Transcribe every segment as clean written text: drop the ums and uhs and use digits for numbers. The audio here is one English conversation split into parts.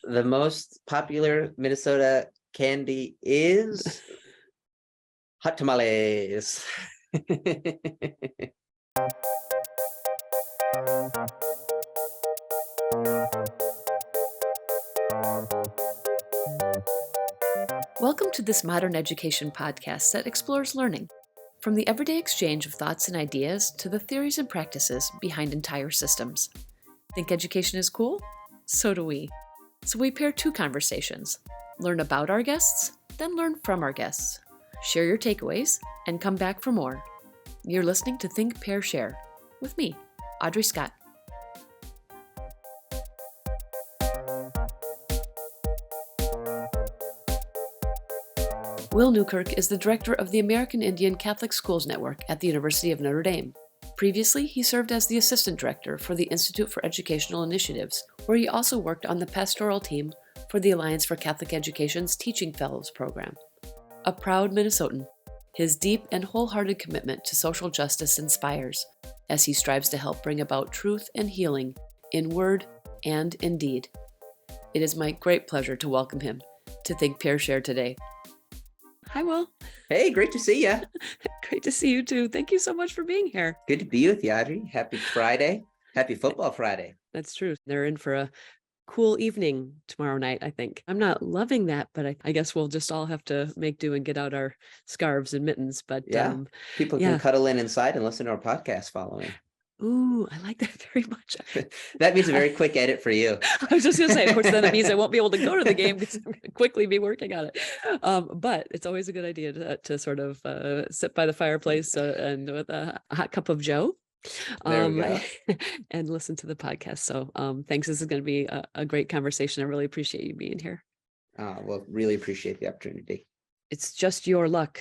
The most popular Minnesota candy is hot tamales. Welcome to this modern education podcast that explores learning, from the everyday exchange of thoughts and ideas to the theories and practices behind entire systems. Think education is cool? So do we. So we pair two conversations. Learn about our guests, then learn from our guests. Share your takeaways, and come back for more. You're listening to Think, Pair, Share with me, Audrey Scott. Will Newkirk is the director of the American Indian Catholic Schools Network at the University of Notre Dame. Previously, he served as the assistant director for the Institute for Educational Initiatives, where he also worked on the pastoral team for the Alliance for Catholic Education's Teaching Fellows program. A proud Minnesotan, his deep and wholehearted commitment to social justice inspires, as he strives to help bring about truth and healing in word and in deed. It is my great pleasure to welcome him to Think, Pair, Share today. Hi, Will. Hey, great to see you. Great to see you too. Thank you so much for being here. Good to be with you, Audrey. Happy Friday. Happy Football Friday. That's true. They're in for a cool evening tomorrow night, I think. I'm not loving that, but I guess we'll just all have to make do and get out our scarves and mittens. But people can cuddle in inside and listen to our podcast following. Ooh, I like that very much. That means a very quick edit for you. I was just going to say, of course, then it means I won't be able to go to the game because I'm going to quickly be working on it. But it's always a good idea to sort of sit by the fireplace and with a hot cup of Joe and listen to the podcast. So thanks. This is going to be a great conversation. I really appreciate you being here. Well, really appreciate the opportunity. It's just your luck,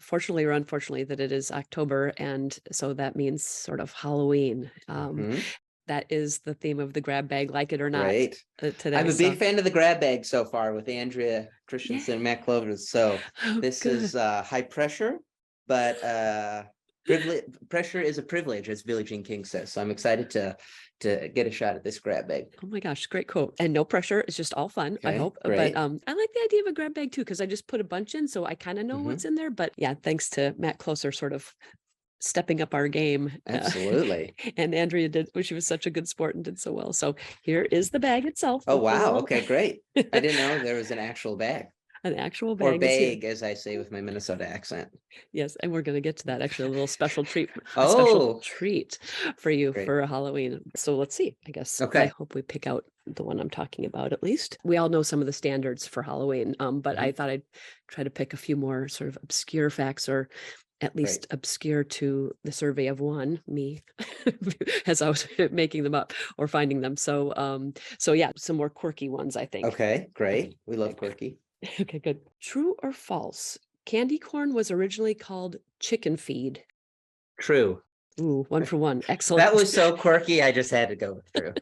fortunately or unfortunately, that it is October. And so that means sort of Halloween. That is the theme of the grab bag, like it or not. Right. Today. I'm a big fan of the grab bag so far with Andrea Christensen and Matt Clovers. So this is high pressure, but pressure is a privilege, as Billie Jean King says. So I'm excited to get a shot at this grab bag. Oh my gosh, great quote. And no pressure. It's just all fun, I hope. Great. But I like the idea of a grab bag too, because I just put a bunch in, so I kind of know what's in there. But yeah, thanks to Matt Closer sort of stepping up our game. Absolutely. And Andrea did, she was such a good sport and did so well. So here is the bag itself. Oh, wow. Okay, great. I didn't know there was an actual bag. An actual bag. Or bag, as I say with my Minnesota accent. Yes, and we're going to get to that. Actually, a little special treat. Special treat for you for Halloween. So let's see. I guess. Okay. I hope we pick out the one I'm talking about. At least we all know some of the standards for Halloween. But I thought I'd try to pick a few more sort of obscure facts, or at least obscure to the survey of one, me, as I was making them up or finding them. So yeah, some more quirky ones, I think. Okay, great. We love quirky. Okay, good. True or false? Candy corn was originally called chicken feed. True. Ooh, 1 for 1. Excellent. That was so quirky. I just had to go with true.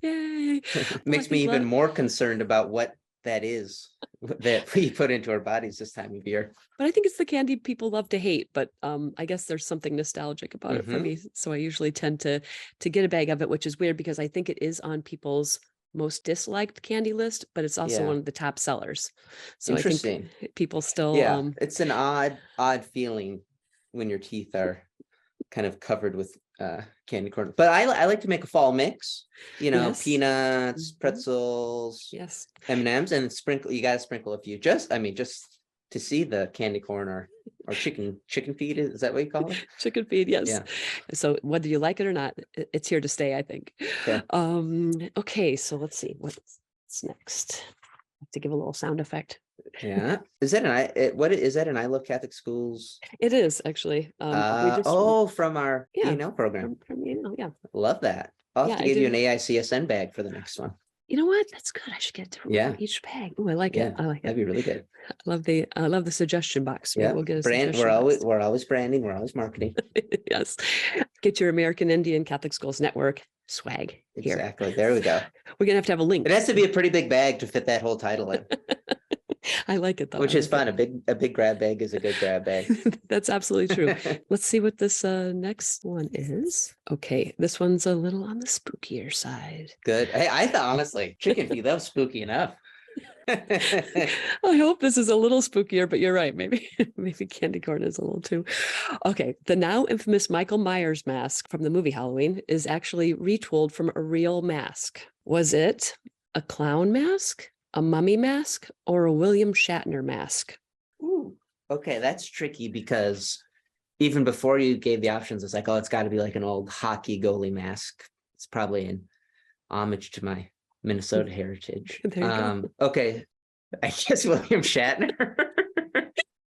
Yay. Makes me even more concerned about what that is that we put into our bodies this time of year. But I think it's the candy people love to hate. But I guess there's something nostalgic about it for me. So I usually tend to get a bag of it, which is weird because I think it is on people's most disliked candy list, but it's also one of the top sellers. So I think people still it's an odd feeling when your teeth are kind of covered with candy corn. But I like to make a fall mix, peanuts, pretzels, M&Ms, and sprinkle. You got to sprinkle a few, just to see the candy corn or chicken feed. Is that what you call it? Chicken feed, yes. Yeah. So whether you like it or not, it's here to stay, I think. Okay. Okay, so let's see what's next. I have to give a little sound effect. Yeah. Is that an I Love Catholic Schools? It is actually. From our email program. From email, yeah. Love that. I'll have to give you an AICSN bag for the next one. You know what? That's good. I should get to each bag. Oh, I like it. I like it. That'd be really good. I love the suggestion box. Yeah, we'll get a suggestion box. We're always branding. We're always marketing. Yes. Get your American Indian Catholic Schools Network swag here. Exactly. There we go. We're gonna have to have a link. It has to be a pretty big bag to fit that whole title in. I like it though. Which is fun. A big grab bag is a good grab bag. That's absolutely true. Let's see what this next one is. Okay, this one's a little on the spookier side. Good. Hey, I thought honestly, chicken feet, that was spooky enough. I hope this is a little spookier, but you're right. Maybe candy corn is a little too. Okay, the now infamous Michael Myers mask from the movie Halloween is actually retooled from a real mask. Was it a clown mask, a mummy mask, or a William Shatner mask? Ooh, okay, that's tricky because even before you gave the options, it's like, oh, it's got to be like an old hockey goalie mask. It's probably an homage to my Minnesota heritage. There you go. Okay, I guess William Shatner.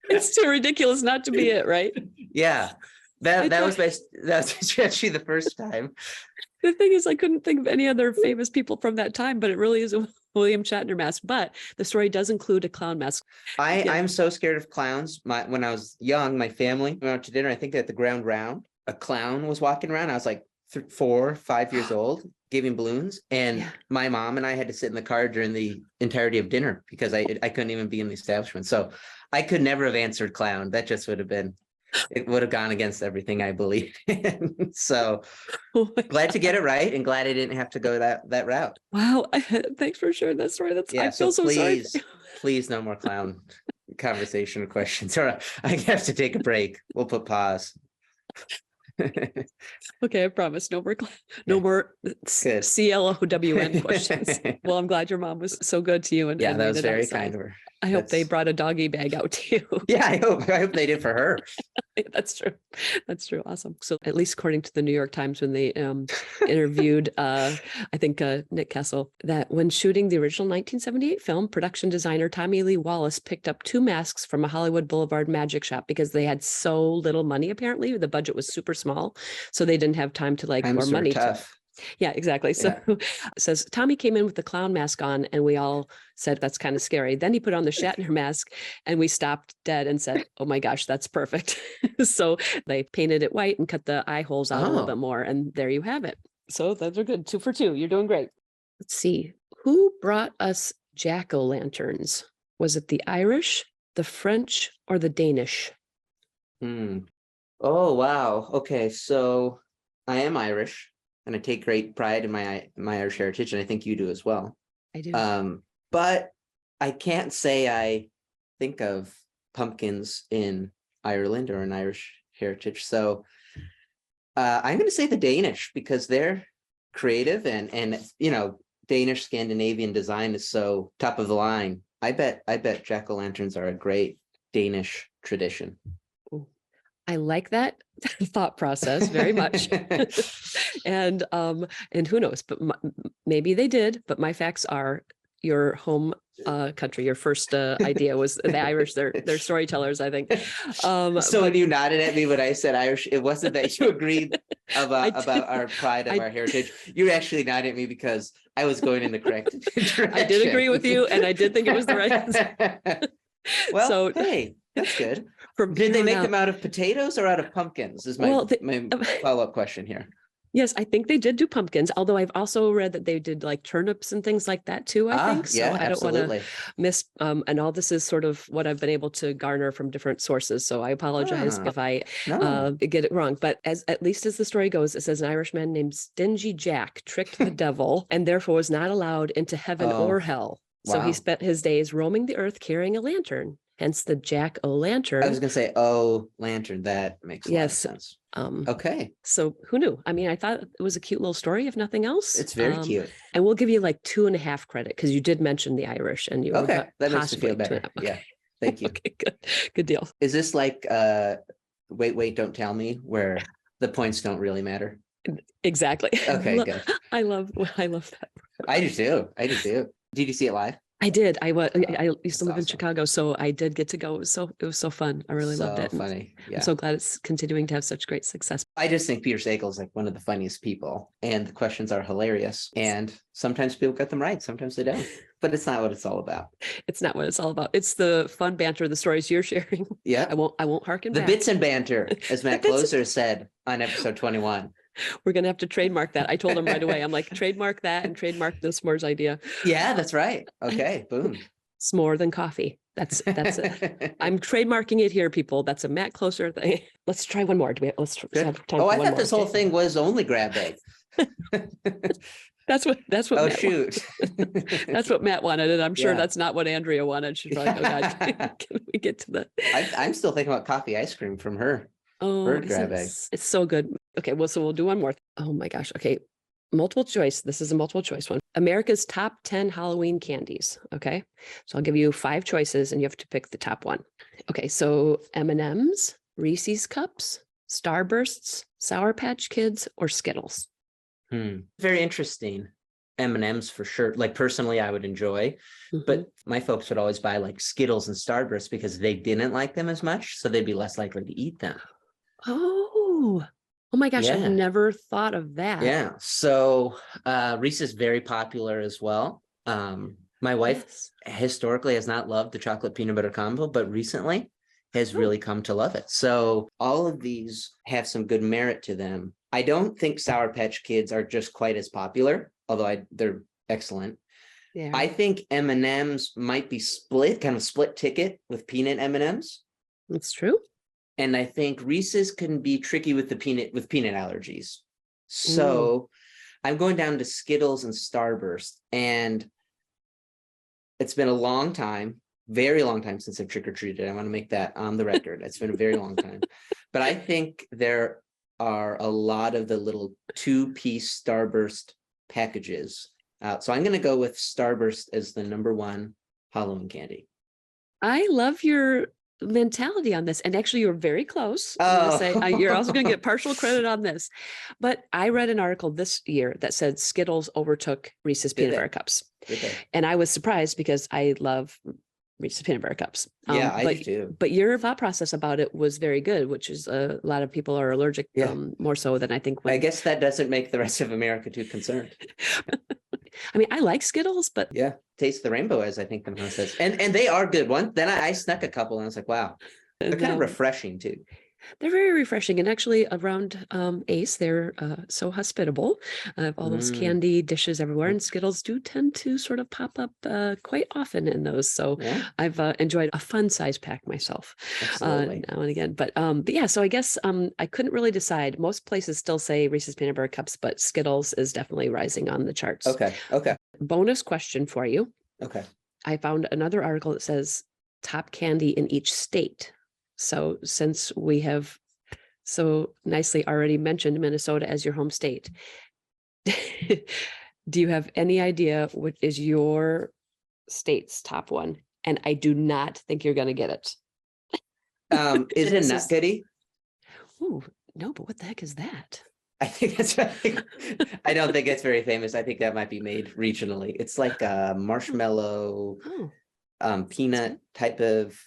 It's too ridiculous not to be it, right? Yeah, that was actually the first time. The thing is, I couldn't think of any other famous people from that time, but it really is a William Shatner mask. But the story does include a clown mask. I'm so scared of clowns. When I was young, my family went out to dinner. I think at the Ground Round, a clown was walking around. I was like 4 or 5 years old, giving balloons, and my mom and I had to sit in the car during the entirety of dinner because I couldn't even be in the establishment. So I could never have answered clown. That just would have been, it would have gone against everything I believed in. So glad to get it right, and glad I didn't have to go that route. Wow, thanks for sharing that story. I feel so sorry. Please, no more clown conversation or questions. Or I have to take a break. We'll put pause. Okay, I promise. No more CLOWN questions. Well, I'm glad your mom was so good to you. And that was very kind of her. I hope they brought a doggy bag out to you. Yeah, I hope they did for her. That's true. That's true. Awesome. So at least according to the New York Times, when they interviewed, I think Nick Kessel, that when shooting the original 1978 film, production designer Tommy Lee Wallace picked up 2 masks from a Hollywood Boulevard magic shop because they had so little money. Apparently, the budget was super small, so they didn't have time to more money. Yeah, exactly. So it says Tommy came in with the clown mask on, and we all said, that's kind of scary. Then he put on the Shatner mask, and we stopped dead and said, oh my gosh, that's perfect. So they painted it white and cut the eye holes out a little bit more, and there you have it. So those are good. 2 for 2. You're doing great. Let's see. Who brought us jack-o'-lanterns? Was it the Irish, the French, or the Danish? Oh, wow. Okay, so I am Irish. And I take great pride in my Irish heritage, and I think you do as well. I do. But I can't say I think of pumpkins in Ireland or an Irish heritage. So I'm going to say the Danish, because they're creative and Danish Scandinavian design is so top of the line. I bet jack-o'-lanterns are a great Danish tradition. I like that thought process very much. And who knows, but maybe they did, but my facts are your home country. Your first idea was the Irish. They're storytellers, I think. So when you nodded at me when I said Irish, it wasn't that you agreed about our pride of our heritage. You actually nodded at me because I was going in the correct direction. I did agree with you, and I did think it was the right answer. Well, hey, that's good. Did they make them out of potatoes or out of pumpkins? Is my follow-up question here. Yes, I think they did do pumpkins, although I've also read that they did like turnips and things like that too, I think. So yeah, I don't want to miss, and all this is sort of what I've been able to garner from different sources. So I apologize if I get it wrong. But at least as the story goes, it says an Irishman named Stingy Jack tricked the devil and therefore was not allowed into heaven or hell. Wow. So he spent his days roaming the earth carrying a lantern. Hence the jack-o'-lantern. I was going to say, lantern. That makes a lot of sense. Okay. So who knew? I mean, I thought it was a cute little story, if nothing else. It's very cute. And we'll give you like 2.5 credit because you did mention the Irish, and you that makes me feel better. Okay. Yeah. Thank you. Okay, good deal. Is this like wait, don't tell me, where the points don't really matter? Exactly. Okay, good. I love that. I do too. Did you see it live? I did. I used to live in Chicago, so I did get to go. It was so fun. I really loved it. Funny. Yeah. I'm so glad it's continuing to have such great success. I just think Peter Sagal is like one of the funniest people, and the questions are hilarious. And sometimes people get them right, sometimes they don't. But it's not what it's all about. It's not what it's all about. It's the fun banter, the stories you're sharing. Yeah. I won't harken back. The bits and banter, as Matt Closer said on episode 21. We're going to have to trademark that. I told him right away. I'm like, trademark that and trademark the s'mores idea. Yeah, that's right. Okay, boom. S'more than coffee. That's I'm trademarking it here, people. That's a Matt Closer thing. Let's try one more. Let's have time for I one thought more. this whole thing was only grab bag. That's what Oh, Matt shoot. That's what Matt wanted, and I'm sure Yeah. that's not what Andrea wanted. She's like, oh God, can we get to the I'm still thinking about coffee ice cream from her. Oh, grab bag. it's so good. Okay, well, so we'll do one more. Oh my gosh. Okay. Multiple choice. This is a multiple choice one. America's top 10 Halloween candies. Okay. So I'll give you 5 choices and you have to pick the top one. Okay. So M&Ms, Reese's Cups, Starbursts, Sour Patch Kids, or Skittles. Very interesting. M&Ms for sure. Like personally, I would enjoy, but my folks would always buy like Skittles and Starbursts because they didn't like them as much. So they'd be less likely to eat them. Oh my gosh, I've never thought of that. Yeah. So Reese's very popular as well. My wife historically has not loved the chocolate peanut butter combo, but recently has really come to love it. So all of these have some good merit to them. I don't think Sour Patch Kids are just quite as popular, although they're excellent. Yeah. I think M&Ms might be kind of split ticket with peanut M&Ms. That's true. And I think Reese's can be tricky with peanut allergies. So I'm going down to Skittles and Starburst. And it's been a long time, very long time since I've trick-or-treated. I want to make that on the record. It's been a very long time. But I think there are a lot of the little 2-piece Starburst packages out. So I'm going to go with Starburst as the #1 Halloween candy. I love your mentality on this, and actually you're very close. You're also going to get partial credit on this, but I read an article this year that said Skittles overtook Reese's peanut butter cups, and I was surprised because I love Reese's peanut butter cups. I do too. But your thought process about it was very good, which is a lot of people are allergic, more so than I think. I guess that doesn't make the rest of America too concerned. I mean, I like Skittles, but taste the rainbow, as I think the mouse says, and they are good ones. Then I snuck a couple, and I was like, wow, they're kind of refreshing too. They're very refreshing, and actually around Ace, they're so hospitable. I have all those candy dishes everywhere, and Skittles do tend to sort of pop up quite often in those. So I've enjoyed a fun size pack myself now and again. But yeah, so I guess I couldn't really decide. Most places still say Reese's peanut butter cups, but Skittles is definitely rising on the charts. Okay. Bonus question for you. Okay. I found another article that says top candy in each state. So since we have so nicely already mentioned Minnesota as your home state, do you have any idea what is your state's top one? And I do not think you're going to get it. Is it Nut Goody? Ooh, no, but what the heck is that? I think that's right. I don't think it's very famous. I think that might be made regionally. It's like a marshmallow, peanut type of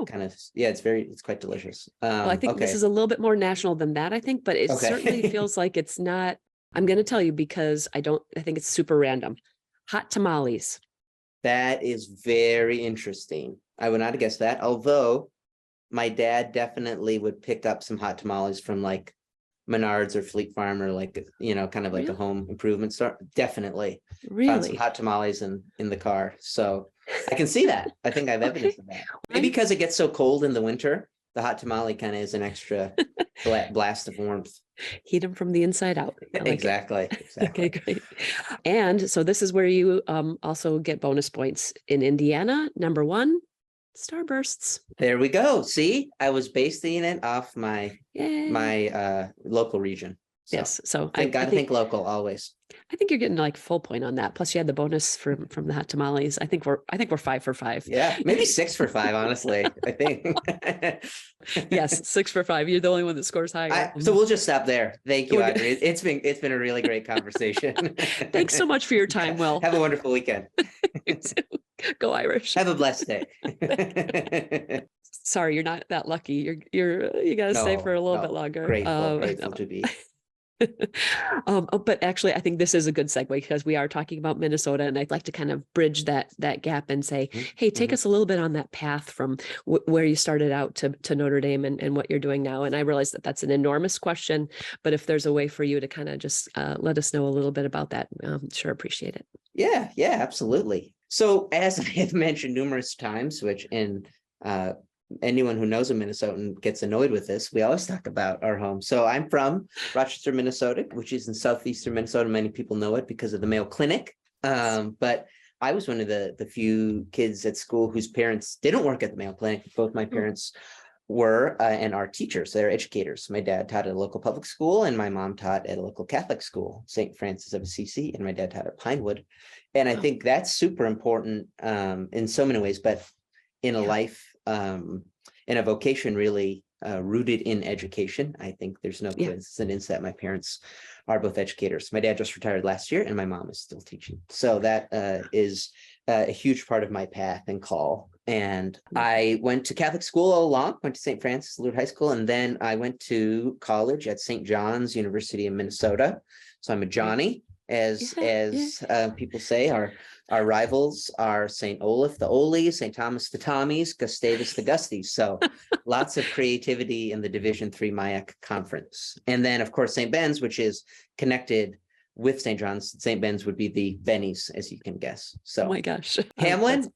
kind of, it's quite delicious. Well, I think this is a little bit more national than that, I think, but it certainly feels like it's not. I'm going to tell you because I think it's super random. Hot tamales. That is very interesting. I would not have guessed that, although my dad definitely would pick up some hot tamales from like Menards or Fleet Farm or like, kind of like a home improvement store. Definitely. Found some hot tamales in the car. So I can see that. I think I have evidence of that. Maybe because it gets so cold in the winter, the hot tamale kind of is an extra blast of warmth. Heat them from the inside out. Exactly. Okay, great. And so this is where you also get bonus points. In Indiana, #1, Starbursts. There we go. See, I was basing it off my local region. So yes. So I think local always. I think you're getting like full point on that. Plus you had the bonus from the hot tamales. I think we're 5 for 5. Yeah, maybe 6 for 5, honestly. I think. Yes, 6 for 5. You're the only one that scores higher. So we'll just stop there. Thank you, Audrey. It's been a really great conversation. Thanks so much for your time, Will. Have a wonderful weekend. Go Irish. Have a blessed day. Sorry, you're not that lucky. You got to stay for a little bit longer. Grateful to be. But actually, I think this is a good segue because we are talking about Minnesota, and I'd like to kind of bridge that gap and say, hey, take us a little bit on that path from where you started out to Notre Dame and what you're doing now. And I realize that that's an enormous question, but if there's a way for you to kind of just let us know a little bit about that, sure appreciate it. Yeah, absolutely. So as I have mentioned numerous times, which anyone who knows a Minnesotan gets annoyed with this, we always talk about our home. So I'm from Rochester, Minnesota, which is in southeastern Minnesota. Many people know it because of the Mayo Clinic. But I was one of the few kids at school whose parents didn't work at the Mayo Clinic. Both my parents were and are teachers. They're educators. My dad taught at a local public school, and my mom taught at a local Catholic school, St. Francis of Assisi, and my dad taught at Pinewood. And I think that's super important in so many ways, but in a life, in a vocation really rooted in education. I think there's no coincidence that my parents are both educators. My dad just retired last year, and my mom is still teaching. So that is a huge part of my path and call. And I went to Catholic school all along, went to St. Francis Lutheran High School, and then I went to college at St. John's University in Minnesota. So I'm a Johnny, as people say. Our rivals are St. Olaf, the Olies, St. Thomas, the Tommies, Gustavus, the Gusties. So lots of creativity in the Division III MIAC conference. And then, of course, St. Ben's, which is connected with St. John's. St. Ben's would be the Bennies, as you can guess. So, oh my gosh, Hamlin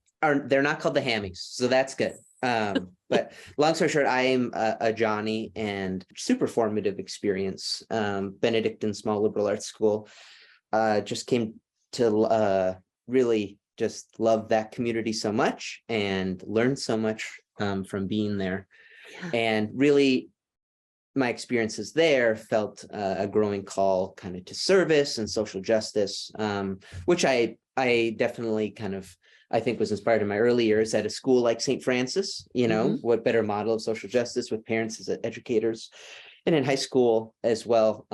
they're not called the Hammies, so that's good. But long story short, I am a Johnny, and super formative experience. Benedictine small liberal arts school. Just came to really just love that community so much and learned so much from being there. And really, my experiences there felt a growing call kind of to service and social justice, which I definitely I think was inspired in my early years at a school like St. Francis. What better model of social justice with parents as educators, and in high school as well.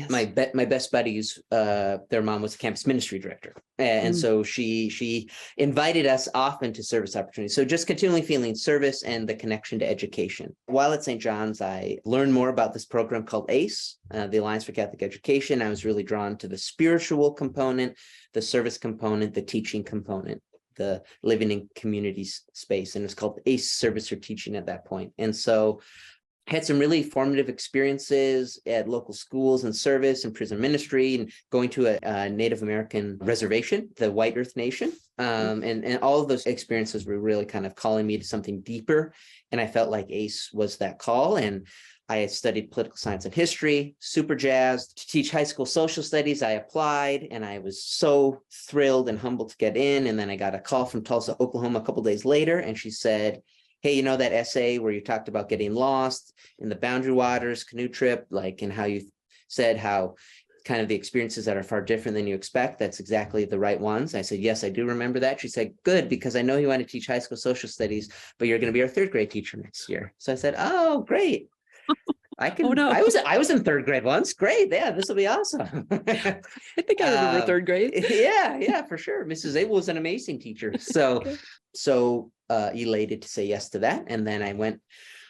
My best buddies, their mom was a campus ministry director, and so she invited us often to service opportunities. So just continually feeling service and the connection to education. While at St. John's, I learned more about this program called ACE, the Alliance for Catholic Education. I was really drawn to the spiritual component, the service component, the teaching component, the living in community space, and it's called ACE Service or Teaching at that point. And so had some really formative experiences at local schools and service and prison ministry, and going to a Native American reservation, the White Earth Nation. And all of those experiences were really kind of calling me to something deeper. And I felt like ACE was that call. And I had studied political science and history, super jazzed to teach high school social studies. I applied, and I was so thrilled and humbled to get in. And then I got a call from Tulsa, Oklahoma a couple of days later, and she said, hey, that essay where you talked about getting lost in the Boundary Waters canoe trip, and how you said how kind of the experiences that are far different than you expect, that's exactly the right ones. I said, yes, I do remember that. She said, good, because I know you want to teach high school social studies, but you're going to be our third grade teacher next year. So I said, oh, great. I can. Oh, no. I was in third grade once. Great. Yeah, this will be awesome. I think I remember third grade. Yeah, for sure. Mrs. Abel was an amazing teacher. So, elated to say yes to that. And then I went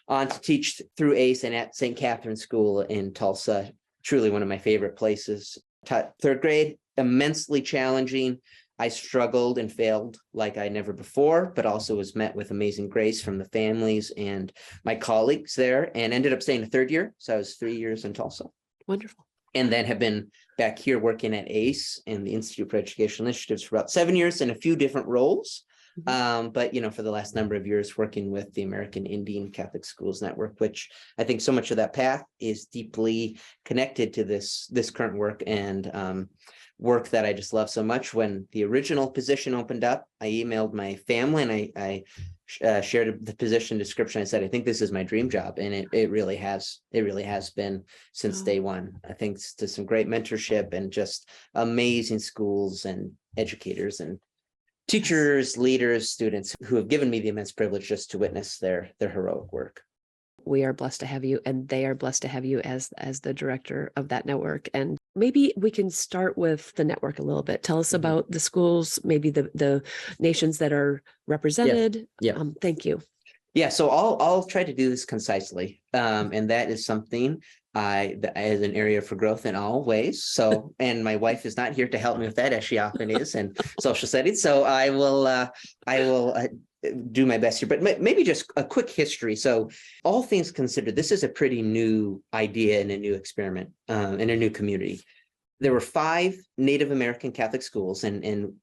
on to teach through ACE and at St. Catherine's School in Tulsa. Truly one of my favorite places. Taught third grade, immensely challenging. I struggled and failed like I never before, but also was met with amazing grace from the families and my colleagues there, and ended up staying a third year. So I was 3 years in Tulsa. Wonderful. And then have been back here working at ACE and the Institute for Educational Initiatives for about 7 years in a few different roles. But, for the last number of years working with the American Indian Catholic Schools Network, which I think so much of that path is deeply connected to this current work and work that I just love so much. When the original position opened up, I emailed my family and I shared the position description. I said, I think this is my dream job. And it really has been since day one. I think to some great mentorship and just amazing schools and educators and teachers, leaders, students who have given me the immense privilege just to witness their heroic work. We are blessed to have you, and they are blessed to have you as the director of that network. And maybe we can start with the network a little bit. Tell us about the schools, maybe the nations that are represented. Yeah. Thank you. Yeah, so I'll try to do this concisely, and that is something as an area for growth in all ways. So, and my wife is not here to help me with that, as she often is in social studies. So I will do my best here, but maybe just a quick history. So, all things considered, this is a pretty new idea and a new experiment in a new community. There were 5 Native American Catholic schools, and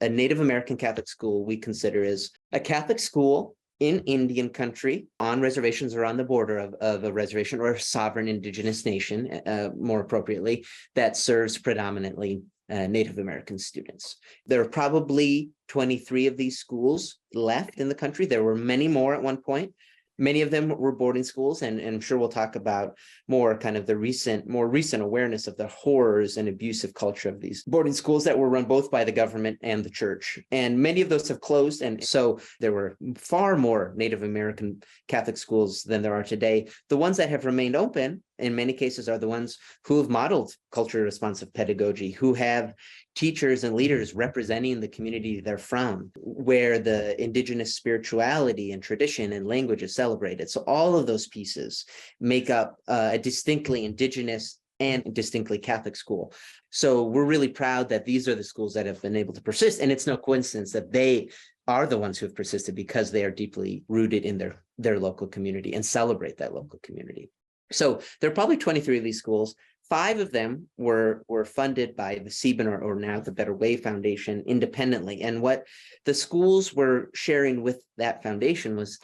a Native American Catholic school we consider is a Catholic school in Indian country, on reservations or on the border of a reservation or a sovereign indigenous nation, more appropriately, that serves predominantly Native American students. There are probably 23 of these schools left in the country. There were many more at one point. Many of them were boarding schools, and I'm sure we'll talk about more kind of the more recent awareness of the horrors and abusive culture of these boarding schools that were run both by the government and the church. And many of those have closed. And so there were far more Native American Catholic schools than there are today. The ones that have remained open, in many cases, are the ones who have modeled culturally responsive pedagogy, who have teachers and leaders representing the community they're from, where the indigenous spirituality and tradition and language is celebrated. So all of those pieces make up a distinctly indigenous and distinctly Catholic school. So we're really proud that these are the schools that have been able to persist. And it's no coincidence that they are the ones who have persisted, because they are deeply rooted in their local community and celebrate that local community. So there are probably 23 of these schools. 5 of them were funded by the Sieben, or now the Better Way Foundation, independently. And what the schools were sharing with that foundation was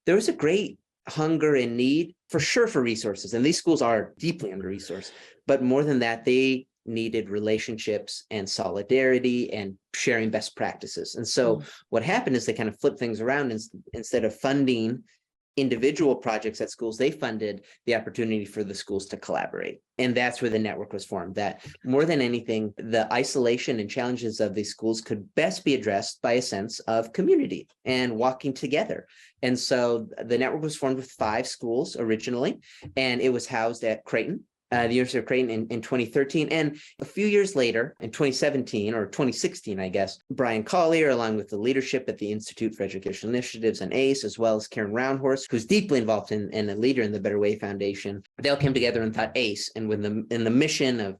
there was a great hunger and need, for sure, for resources. And these schools are deeply under-resourced. But more than that, they needed relationships and solidarity and sharing best practices. And so what happened is they kind of flipped things around. And instead of funding individual projects at schools, they funded the opportunity for the schools to collaborate. And that's where the network was formed, that more than anything, the isolation and challenges of these schools could best be addressed by a sense of community and walking together. And so the network was formed with 5 schools originally, and it was housed at Creighton, the University of Creighton in 2013. And a few years later, in 2017 or 2016, I guess, Brian Collier, along with the leadership at the Institute for Educational Initiatives and ACE, as well as Karen Roundhorse, who's deeply involved and a leader in the Better Way Foundation, they all came together and thought ACE, and with the mission of,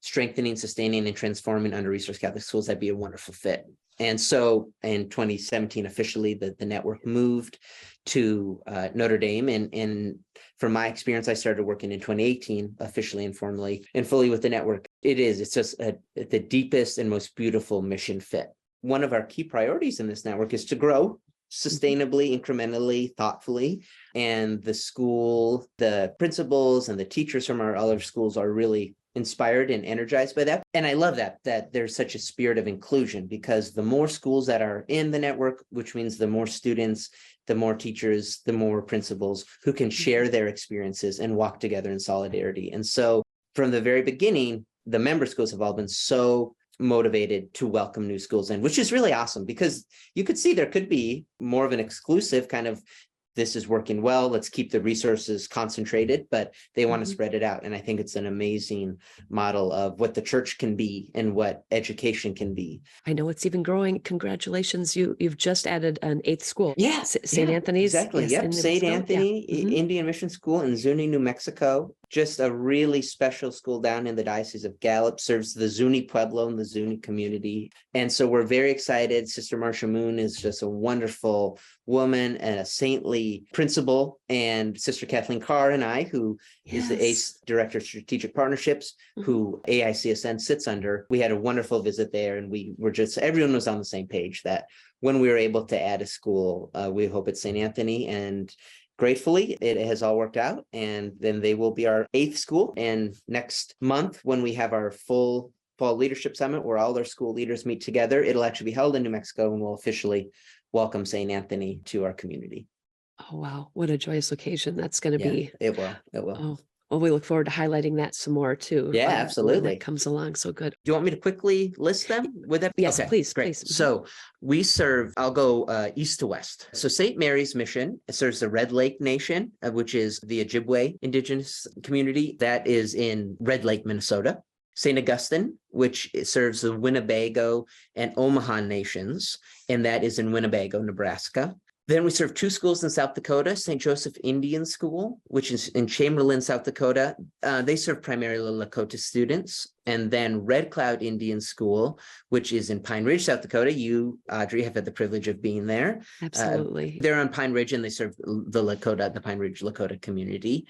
strengthening, sustaining, and transforming under-resourced Catholic schools, that'd be a wonderful fit. And so in 2017, officially, the network moved to Notre Dame. And from my experience, I started working in 2018, officially and formally and fully with the network. It's just the deepest and most beautiful mission fit. One of our key priorities in this network is to grow sustainably, incrementally, thoughtfully. And the school, the principals and the teachers from our other schools are really inspired and energized by that. And I love that there's such a spirit of inclusion, because the more schools that are in the network, which means the more students, the more teachers, the more principals who can share their experiences and walk together in solidarity. And so from the very beginning, the member schools have all been so motivated to welcome new schools in, which is really awesome, because you could see there could be more of an exclusive kind of, this is working well, let's keep the resources concentrated, but they want to spread it out. And I think it's an amazing model of what the church can be and what education can be. I know it's even growing. Congratulations. You've just added an 8th school. Yeah. St. Anthony's. Exactly. Yes, Yep. St. Anthony Indian Mission School in Zuni, New Mexico. Just a really special school down in the Diocese of Gallup, serves the Zuni Pueblo and the Zuni community. And so we're very excited. Sister Marcia Moon is just a wonderful woman and a saintly principal. And Sister Kathleen Carr and I, who is the ACE Director of Strategic Partnerships, who AICSN sits under, we had a wonderful visit there. And we were everyone was on the same page that when we were able to add a school, we hope it's St. Anthony, and gratefully, it has all worked out, and then they will be our 8th school. And next month, when we have our full fall leadership summit, where all our school leaders meet together, it'll actually be held in New Mexico, and we'll officially welcome St. Anthony to our community. Oh, wow. What a joyous occasion that's going to be. It will. Oh, well, we look forward to highlighting that some more too. Yeah, absolutely. When that comes along. So good. Do you want me to quickly list them? Would that Yes, okay, please, great. please. So we serve, I'll go east to west. So St. Mary's Mission serves the Red Lake Nation, which is the Ojibwe Indigenous community that is in Red Lake, Minnesota. St. Augustine, which serves the Winnebago and Omaha nations, and that is in Winnebago, Nebraska. Then we serve 2 schools in South Dakota, St. Joseph Indian School, which is in Chamberlain, South Dakota. They serve primarily Lakota students. And then Red Cloud Indian School, which is in Pine Ridge, South Dakota. You, Audrey, have had the privilege of being there. Absolutely. They're on Pine Ridge, and they serve the Pine Ridge Lakota community.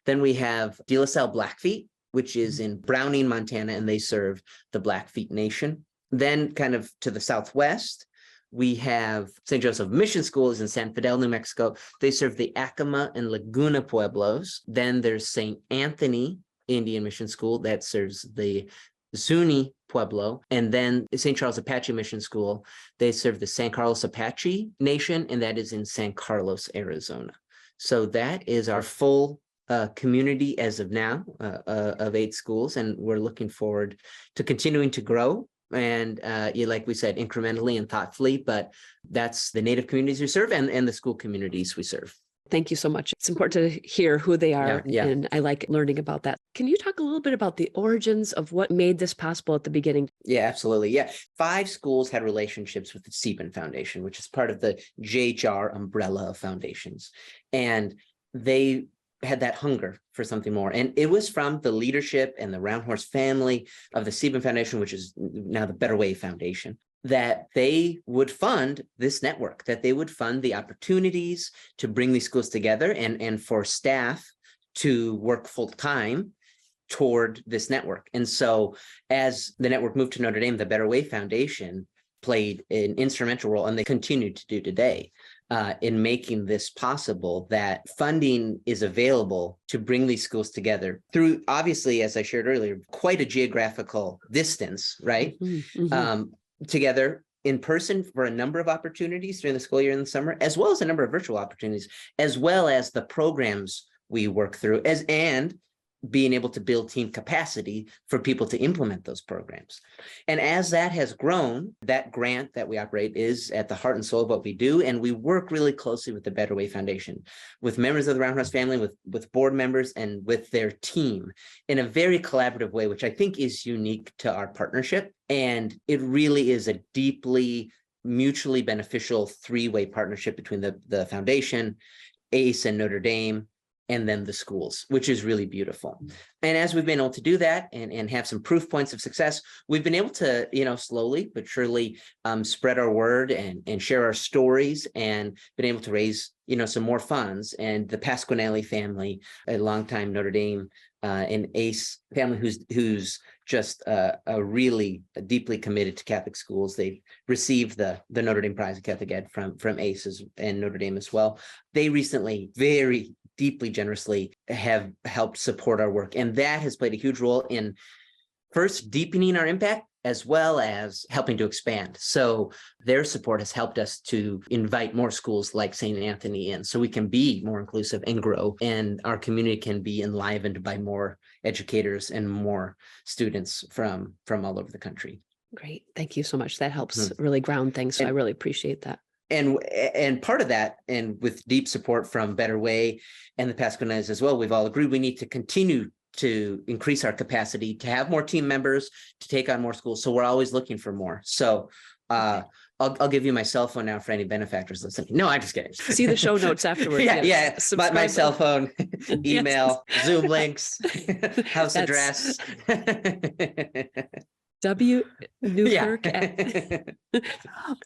Then we have De La Salle Blackfeet, which is in Browning, Montana, and they serve the Blackfeet Nation. Then kind of to the southwest, we have St. Joseph Mission Schools in San Fidel, New Mexico. They serve the Acoma and Laguna Pueblos. Then there's St. Anthony Indian Mission School that serves the Zuni Pueblo. And then St. Charles Apache Mission School, they serve the San Carlos Apache Nation, and that is in San Carlos, Arizona. So that is our full community as of now of 8 schools, and we're looking forward to continuing to grow. And like we said, incrementally and thoughtfully, but that's the Native communities we serve and the school communities we serve. Thank you so much. It's important to hear who they are, and I like learning about that. Can you talk a little bit about the origins of what made this possible at the beginning? Yeah, absolutely. Yeah. 5 schools had relationships with the Sieben Foundation, which is part of the JHR umbrella of foundations. And they had that hunger for something more. And it was from the leadership and the Round Horse family of the Sieben Foundation, which is now the Better Way Foundation, that they would fund this network, that they would fund the opportunities to bring these schools together and for staff to work full time toward this network. And so as the network moved to Notre Dame, the Better Way Foundation played an instrumental role, and they continue to do today, in making this possible, that funding is available to bring these schools together through, obviously, as I shared earlier, quite a geographical distance, right? Together in person for a number of opportunities during the school year in the summer, as well as a number of virtual opportunities, as well as the programs we work through, and being able to build team capacity for people to implement those programs. And as that has grown, that grant that we operate is at the heart and soul of what we do. And we work really closely with the Better Way Foundation, with members of the Round Horse family, with board members, and with their team in a very collaborative way, which I think is unique to our partnership. And it really is a deeply mutually beneficial 3-way partnership between the foundation, ACE, and Notre Dame, and then the schools, which is really beautiful. And as we've been able to do that and have some proof points of success, we've been able to, slowly but surely spread our word and share our stories, and been able to raise, some more funds. And the Pasquinelli family, a longtime Notre Dame and ACE family who's just really deeply committed to Catholic schools. They received the Notre Dame Prize of Catholic Ed from ACE and Notre Dame as well. They recently very deeply generously have helped support our work. And that has played a huge role in first deepening our impact, as well as helping to expand. So their support has helped us to invite more schools like St. Anthony in, so we can be more inclusive and grow, and our community can be enlivened by more educators and more students from all over the country. Great. Thank you so much. That helps really ground things. So I really appreciate that. And part of that, and with deep support from Better Way and the Pasquinellis as well, we've all agreed we need to continue to increase our capacity, to have more team members, to take on more schools. So we're always looking for more. So I'll give you my cell phone now for any benefactors listening. No, I'm just kidding. See the show notes afterwards. Yeah. My cell phone, email, Zoom links, house address. Newkirk.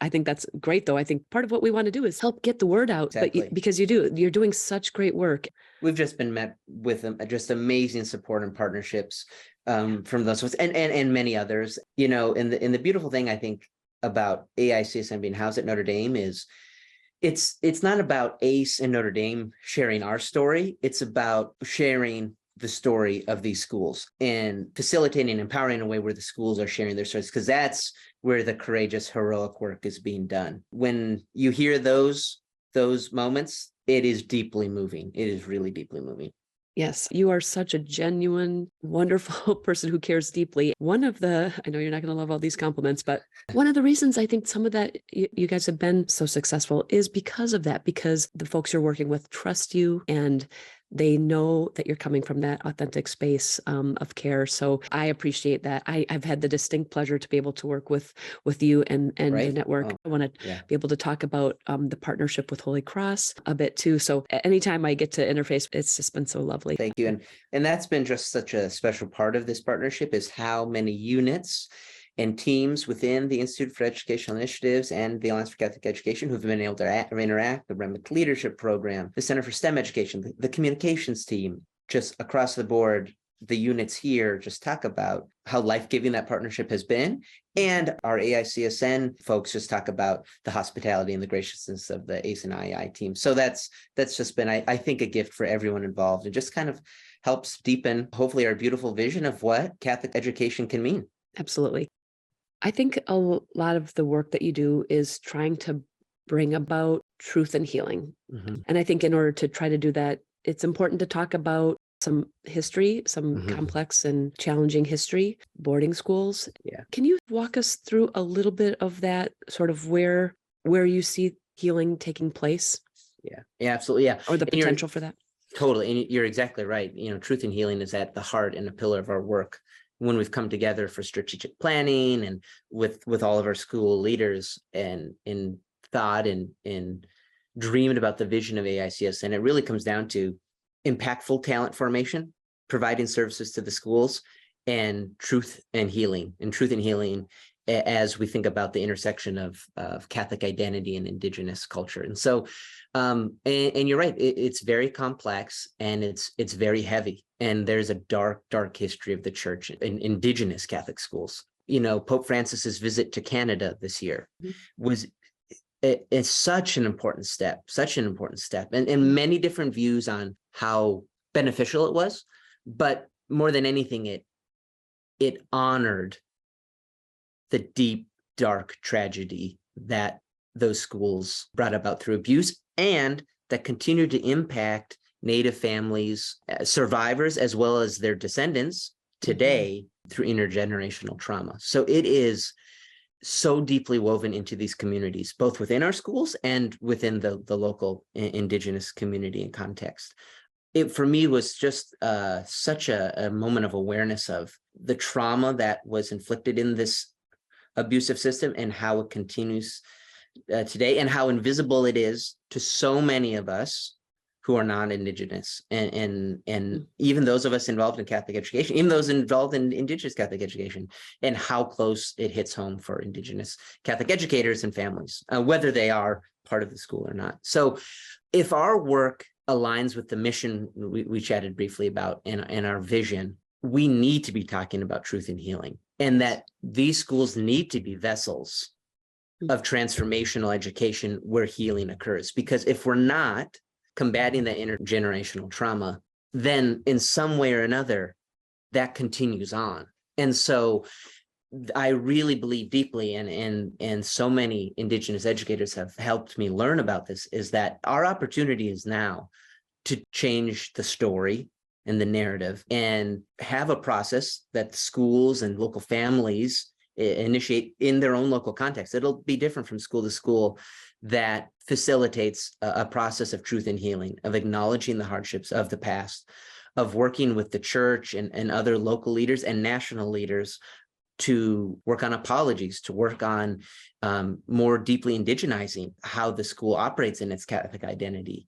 I think that's great, though. I think part of what we want to do is help get the word out, Exactly. but because you're doing such great work. We've just been met with just amazing support and partnerships from those ones and many others. And the beautiful thing I think about AICSM being housed at Notre Dame is it's not about ACE and Notre Dame sharing our story. It's about sharing the story of these schools and facilitating and empowering in a way where the schools are sharing their stories, because that's where the courageous, heroic work is being done. When you hear those moments, it is deeply moving. It is really deeply moving. Yes, you are such a genuine, wonderful person who cares deeply. I know you're not going to love all these compliments, but one of the reasons I think some of that you guys have been so successful is because of that, because the folks you're working with trust you, and they know that you're coming from that authentic space of care. So I appreciate that. I've had the distinct pleasure to be able to work with you and Right? the network. I want to be able to talk about the partnership with Holy Cross a bit too. So anytime I get to interface, it's just been so lovely. Thank you. And that's been just such a special part of this partnership, is how many units and teams within the Institute for Educational Initiatives and the Alliance for Catholic Education who've been able to interact, the Remick Leadership Program, the Center for STEM Education, the communications team, just across the board, the units here just talk about how life-giving that partnership has been. And our AICSN folks just talk about the hospitality and the graciousness of the ACE and IEI team. So that's just been, I think, a gift for everyone involved, and just kind of helps deepen, hopefully, our beautiful vision of what Catholic education can mean. Absolutely. I think a lot of the work that you do is trying to bring about truth and healing. And I think in order to try to do that, it's important to talk about some history, some complex and challenging history, boarding schools. Yeah. Can you walk us through a little bit of that, sort of where you see healing taking place? Yeah, absolutely. Yeah. Or the potential for that? Totally. And you're exactly right. Truth and healing is at the heart and a pillar of our work when we've come together for strategic planning and with all of our school leaders and in thought and dreamed about the vision of AICS. And it really comes down to impactful talent formation, providing services to the schools, and truth and healing. And truth and healing as we think about the intersection of Catholic identity and Indigenous culture. And so, and you're right, it's very complex and it's very heavy. And there's a dark history of the church in Indigenous Catholic schools. Pope Francis's visit to Canada this year was it's such an important step, and many different views on how beneficial it was. But more than anything, it honored the deep, dark tragedy that those schools brought about through abuse, and that continued to impact Native families, survivors, as well as their descendants today through intergenerational trauma. So it is so deeply woven into these communities, both within our schools and within the local Indigenous community and context. It, for me, was just such a moment of awareness of the trauma that was inflicted in this abusive system and how it continues today, and how invisible it is to so many of us who are non-Indigenous, and even those of us involved in Catholic education, even those involved in Indigenous Catholic education, and how close it hits home for Indigenous Catholic educators and families, whether they are part of the school or not. So if our work aligns with the mission we chatted briefly about and our vision, we need to be talking about truth and healing, and that these schools need to be vessels of transformational education where healing occurs. Because if we're not combating the intergenerational trauma, then in some way or another, that continues on. And so I really believe deeply, and so many Indigenous educators have helped me learn about this, is that our opportunity is now to change the story and the narrative, and have a process that schools and local families initiate in their own local context. It'll be different from school to school, that facilitates a process of truth and healing, of acknowledging the hardships of the past, of working with the church and other local leaders and national leaders to work on apologies, to work on more deeply indigenizing how the school operates in its Catholic identity,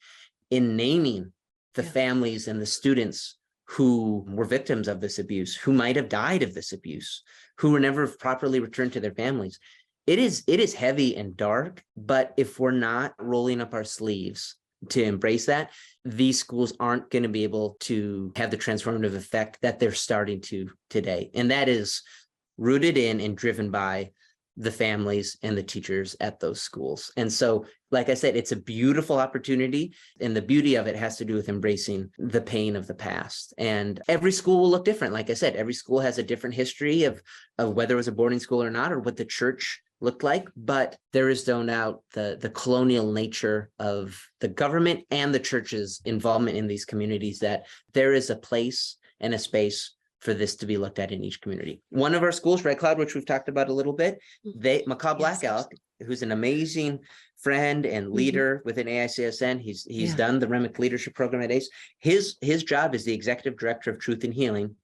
in naming the families and the students who were victims of this abuse, who might have died of this abuse, who were never properly returned to their families. It is heavy and dark, but if we're not rolling up our sleeves to embrace that, these schools aren't going to be able to have the transformative effect that they're starting to today. And that is rooted in and driven by the families and the teachers at those schools. And so, like I said, it's a beautiful opportunity, and the beauty of it has to do with embracing the pain of the past. And every school will look different. Like I said, every school has a different history of whether it was a boarding school or not, or what the church looked like. But there is no doubt the colonial nature of the government and the church's involvement in these communities, that there is a place and a space for this to be looked at in each community. One of our schools, Red Cloud, which we've talked about a little bit, Macaw Black Elk, who's an amazing friend and leader within AICSN. He's done the Remick Leadership Program at ACE. His job is the Executive Director of Truth and Healing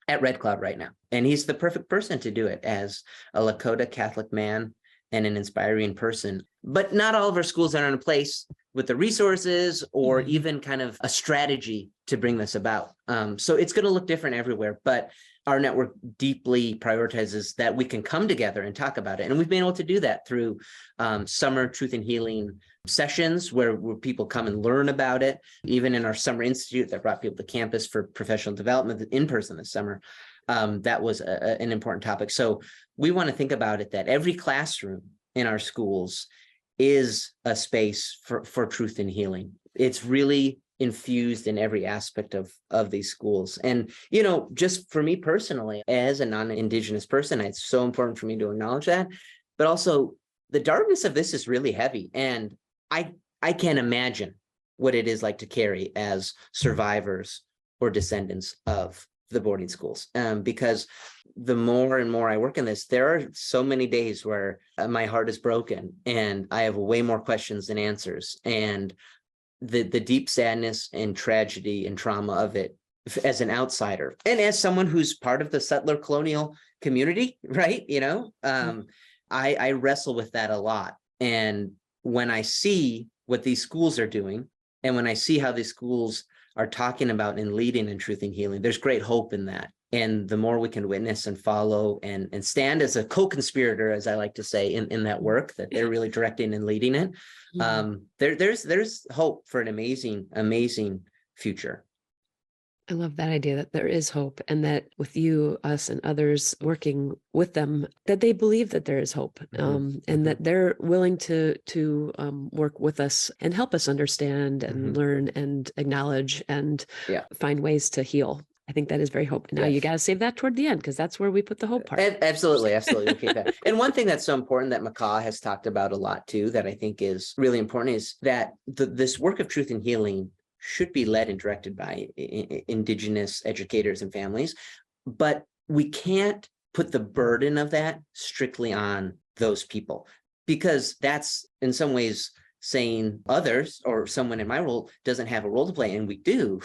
at Red Cloud right now. And he's the perfect person to do it, as a Lakota Catholic man and an inspiring person. But not all of our schools are in a place with the resources or even kind of a strategy to bring this about. So it's going to look different everywhere, but our network deeply prioritizes that we can come together and talk about it. And we've been able to do that through summer truth and healing sessions where people come and learn about it. Even in our summer institute that brought people to campus for professional development in person this summer, that was an important topic. So we want to think about it that every classroom in our schools is a space for truth and healing. It's really infused in every aspect of these schools. And, you know, just for me personally, as a non-Indigenous person, it's so important for me to acknowledge that. But also the darkness of this is really heavy. And I can't imagine what it is like to carry as survivors or descendants of the boarding schools. Because the more and more I work in this, there are so many days where my heart is broken and I have way more questions than answers. And the deep sadness and tragedy and trauma of it as an outsider and as someone who's part of the settler colonial community, right? You know, I wrestle with that a lot. And when I see what these schools are doing, and when I see how these schools are talking about and leading in truth and healing, there's great hope in that. And the more we can witness and follow and stand as a co-conspirator, as I like to say, in that work that they're really directing and leading it, there's hope for an amazing future. I love that idea that there is hope, and that with you, us, and others working with them, that they believe that there is hope, and that they're willing to work with us and help us understand and learn and acknowledge and find ways to heal. I think that is very hope. Now you got to save that toward the end, because that's where we put the hope part. Absolutely. Okay, that. And one thing that's so important that Macaw has talked about a lot too, that I think is really important, is that this work of truth and healing should be led and directed by Indigenous educators and families, but we can't put the burden of that strictly on those people, because that's in some ways saying others or someone in my role doesn't have a role to play, and we do.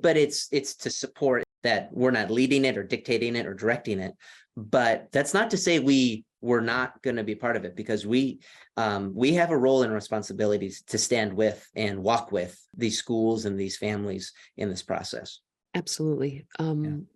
But it's to support that we're not leading it or dictating it or directing it. But that's not to say we're not going to be part of it, because we have a role and responsibilities to stand with and walk with these schools and these families in this process. Absolutely.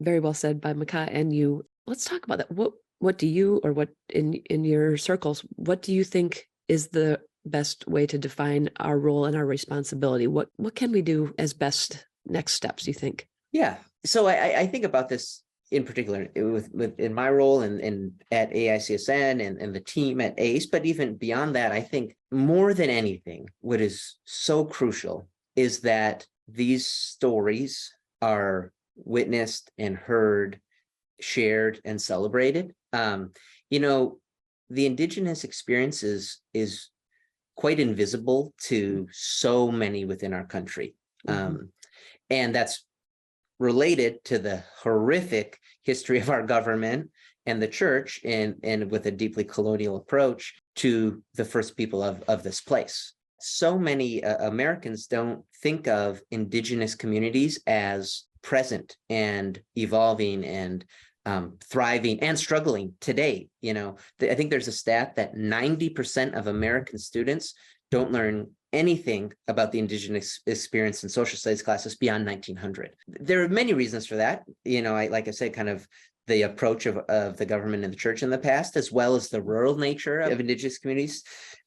Very well said by Macaw and you. Let's talk about that. What do you, or what in your circles, what do you think is the best way to define our role and our responsibility? What can we do as best next steps, you think? Yeah. So I think about this in particular in my role and at AICSN and the team at ACE, but even beyond that, I think more than anything, what is so crucial is that these stories are witnessed and heard, shared and celebrated. You know, the Indigenous experience is quite invisible to so many within our country. And that's related to the horrific history of our government and the church, and with a deeply colonial approach to the first people of this place. So many Americans don't think of Indigenous communities as present and evolving and thriving and struggling today. You know, I think there's a stat that 90% of American students don't learn anything about the Indigenous experience in social studies classes beyond 1900. There are many reasons for that. You know, like I said, kind of the approach of the government and the church in the past, as well as the rural nature of Indigenous communities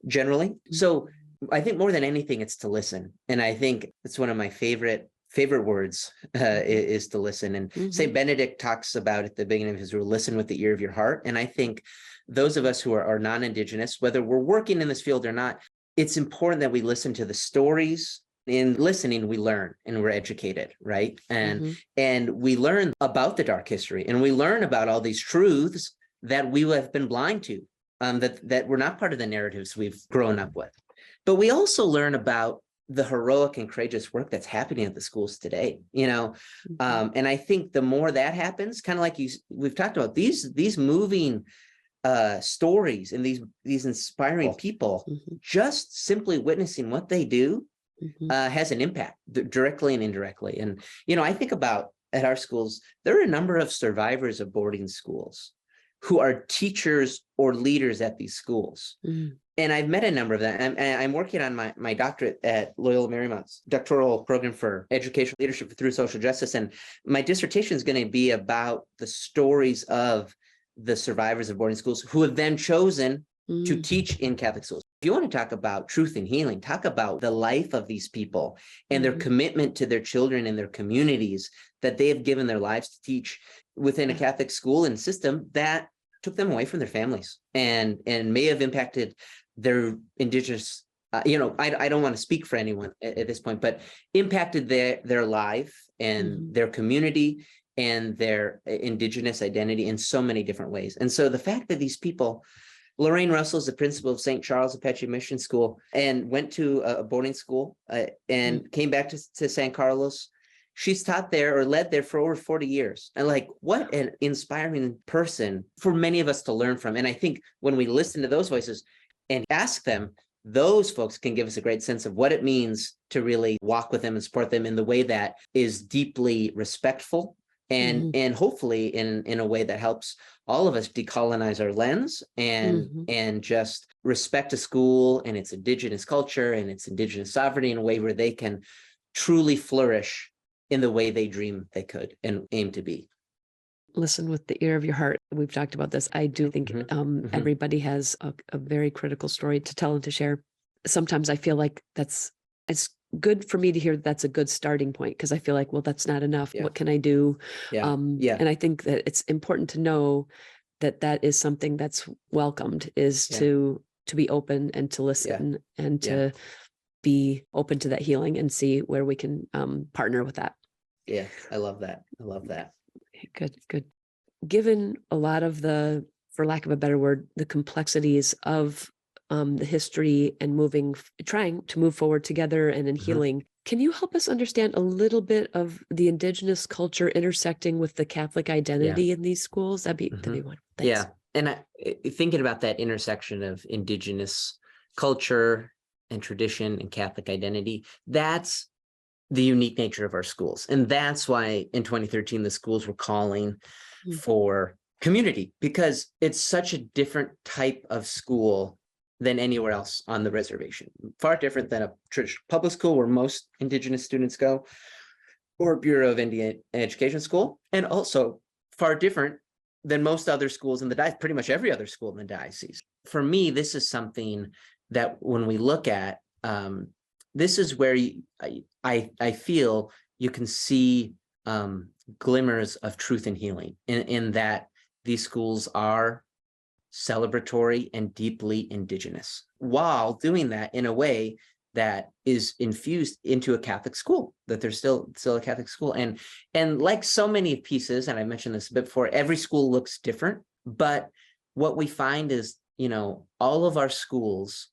generally. So I think more than anything, it's to listen. And I think it's one of my favorite words is to listen. And St. Benedict talks about at the beginning of his rule, listen with the ear of your heart. And I think those of us who are non-Indigenous, whether we're working in this field or not, it's important that we listen to the stories. In listening, we learn and we're educated, right? And we learn about the dark history, and we learn about all these truths that we have been blind to, that were not part of the narratives we've grown up with. But we also learn about the heroic and courageous work that's happening at the schools today, you know. And I think the more that happens, kind of like we've talked about, these moving stories and these inspiring people, just simply witnessing what they do has an impact directly and indirectly. And, you know, I think about at our schools, there are a number of survivors of boarding schools who are teachers or leaders at these schools. And I've met a number of them. I'm working on my doctorate at Loyola Marymount's doctoral program for educational leadership through social justice. And my dissertation is going to be about the stories of the survivors of boarding schools who have then chosen to teach in Catholic schools. If you want to talk about truth and healing, talk about the life of these people and their commitment to their children and their communities that they have given their lives to teach within a Catholic school and system that took them away from their families and may have impacted their Indigenous, I don't want to speak for anyone at this point, but impacted their life and their community and their Indigenous identity in so many different ways. And so the fact that these people, Lorraine Russell is the principal of St. Charles Apache Mission School and went to a boarding school and came back to San Carlos. She's taught there or led there for over 40 years. And like, what an inspiring person for many of us to learn from. And I think when we listen to those voices and ask them, those folks can give us a great sense of what it means to really walk with them and support them in the way that is deeply respectful and hopefully in a way that helps all of us decolonize our lens and just respect a school and its Indigenous culture and its Indigenous sovereignty in a way where they can truly flourish in the way they dream they could and aim to be. Listen with the ear of your heart. We've talked about this. I do think everybody has a very critical story to tell and to share. Sometimes I feel like it's good for me to hear that's a good starting point, because I feel like, well, that's not enough. What can I do? And I think that it's important to know that that is something that's welcomed, is to be open and to listen and to be open to that healing and see where we can partner with that. Yeah, I love that. I love that. Good, good. Given a lot of the, for lack of a better word, the complexities of the history and trying to move forward together and in healing, can you help us understand a little bit of the Indigenous culture intersecting with the Catholic identity in these schools? That'd be wonderful. Thanks. Yeah. And thinking about that intersection of Indigenous culture and tradition and Catholic identity, that's the unique nature of our schools. And that's why in 2013, the schools were calling for community, because it's such a different type of school than anywhere else on the reservation. Far different than a traditional public school where most Indigenous students go, or Bureau of Indian Education school, and also far different than most other schools in the diocese, pretty much every other school in the diocese. For me, this is something that when we look at, this is where I feel you can see glimmers of truth and healing in that these schools are celebratory and deeply Indigenous, while doing that in a way that is infused into a Catholic school, that they're still a Catholic school. And like so many pieces, and I mentioned this a bit before, every school looks different, but what we find is, all of our schools